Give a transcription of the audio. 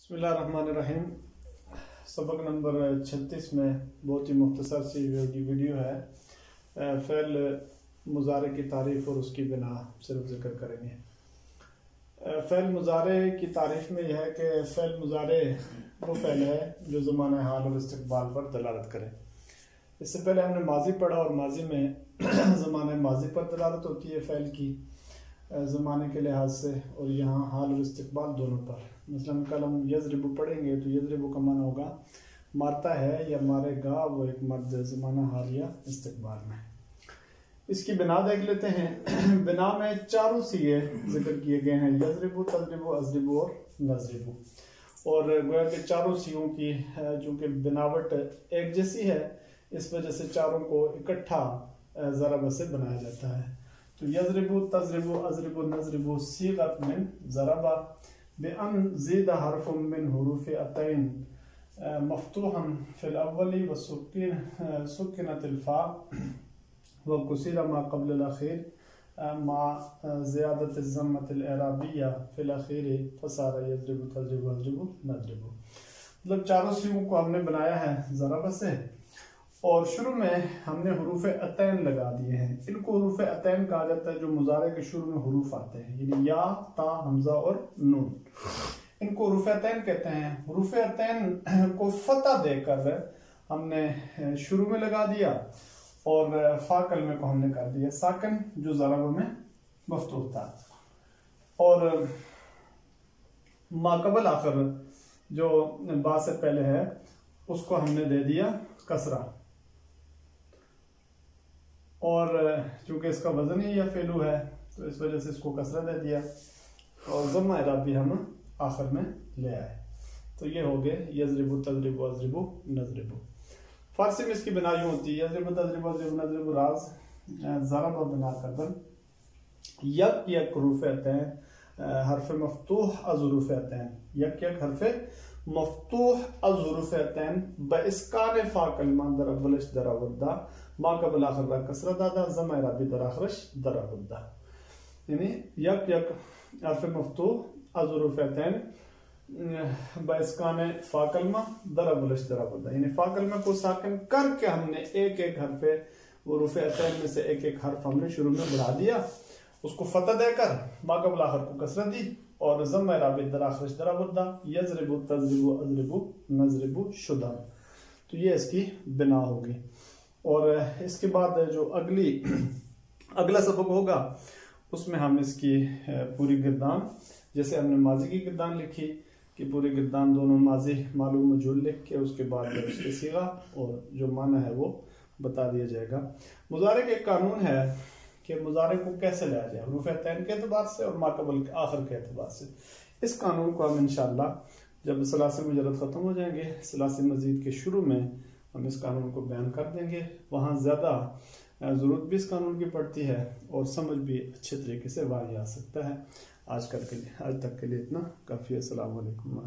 बिस्मिल्लाहिर्रहमानिर्रहीम। सबक नंबर 36 में बहुत ही मुख्तसर सी वीडियो है। फ़ेल मुज़ारे की तारीफ़ और उसकी बिना सिर्फ ज़िक्र करेंगे। फ़ेल मुज़ारे की तारीफ़ में यह है कि फ़ेल मुज़ारे वो फ़ेल है जो ज़माने हाल और इस्तिक़बाल पर दलालत करे। इससे पहले हमने माजी पढ़ा और माजी में ज़माने माजी पर दलालत होती है फ़ेल की ज़माने के लिहाज से, और यहाँ हाल और इस्तिक़बाल दोनों पर। मसलन कल हम यज़रिबु पढ़ेंगे तो यज़रिबु का माना होगा मारता है या मारेगा वो एक मर्द ज़माना हाल या इस्तिक़बाल में। इसकी बिना देख लेते हैं। बिना में चारों सीगे जिक्र किए गए हैं, यज़रिबु, तज़रिबु, अज़रिबु और नज़रिबु। और गोया के चारों सीगों की चूँकि बनावट एक जैसी है, इस वजह से चारों को इकट्ठा ज़रब से बनाया जाता है। तो यज़रिबु, तज़रिबु, अज़रिबु, नज़रिबु सीगत मिन ज़रबा बिअन ज़ीदा हर्फ़ुम मिन हुरूफ़ अतैन मफ़्तूहन फ़िल अव्वली व सुक्किनतिल फ़ा व कुसिरा मा क़ब्ल अख़ीर मा ज़ियादतिल ज़म्मतिल एराबिया फ़िल अख़ीर फ़सारा यज़रिबु, तज़रिबु, अज़रिबु, नज़रिबु। मतलब चारों सीगों को हमने बनाया है ज़रब से, और शुरू में हमने हुरूफ़ अतैन लगा दिए हैं। इनको हुरूफ़ अतैन कहा जाता है जो मुज़ारे के शुरू में हुरूफ आते हैं, यानी या, ता, हमज़ा और नून। इनको हुरूफ़ अतैन कहते हैं। हुरूफ़ अतैन को फतह देकर हमने शुरू में लगा दिया और फा कलमे को हमने कर दिया साकिन जो ज़रब में मफ़तूह था, और माक़बल आखिर जो बा से पहले है उसको हमने दे दिया कसरा, और चूंकि इसका वजन ही या फेलू है तो इस वजह से इसको कसरा दे दिया, और ज़म्मा इराबी हम आखिर में ले आए। तो ये हो गए यज़रिबु, तज़रिबु, अज़रिबु, नज़रिबु। फारसी में इसकी बिना यूँ होती है यज़रिबु, तज़रिबु, अज़रिबु, नज़रिबु राज ज़रब बिना करदन यक यक हुरूफ़ अतैन हर्फ़ मफ़तूह अज़ हुरूफ़ अतैन, यक यक हर्फ़ मफ़तूह अज़ हुरूफ़ अतैन बइस्कान फ़ा कलमा दर अव्वलश दर अवद्दा मा क़ब्ल आखिर रा कसरा दादा ज़म्मा इराबी दर आखिरश दर अवद्दा, यानी यक यक हर्फ़ मफ़तूह अज़ हुरूफ़ अतैन बइस्कान फ़ा कलमा दर अव्वलश दर अवद्दा, यानी फ़ा कलमा को साकिन करके हमने एक एक हर्फ़ हुरूफ़ अतैन में से एक एक हर्फ हमने शुरू में बढ़ा दिया, उसको फतह देकर मा क़ब्ल आखिर को कसरा दी और ज़म्मा इराबी दर आखिरश दर अवद्दा यज़रिबु, तज़रिबु, अज़रिबु, नज़रिबु शुदा। तो ये इसकी बिना होगी। और इसके बाद जो अगला सबक होगा उसमें हम इसकी पूरी गिरदान, जैसे हमने माजी की गिरदान लिखी कि पूरी गिरदान दोनों माजी मालूम मजहूल लिख के उसके बाद उसके सीगा और जो माना है वो बता दिया जाएगा। मुज़ारे के कानून है कि मुज़ारे को कैसे लाया जाए, हुरूफ़ अतैन के एतबार से और माक़बल आखिर के एतबार से। इस कानून को हम इंशाअल्लाह जब सलासे मुजर्रद ख़त्म हो जाएंगे, सलासे मज़ीद के शुरू में हम इस कानून को बयान कर देंगे। वहाँ ज़्यादा ज़रूरत भी इस कानून की पड़ती है और समझ भी अच्छे तरीके से वाज़ेह आ सकता है। आज तक के लिए इतना काफ़ी है। अस्सलामु अलैकुम।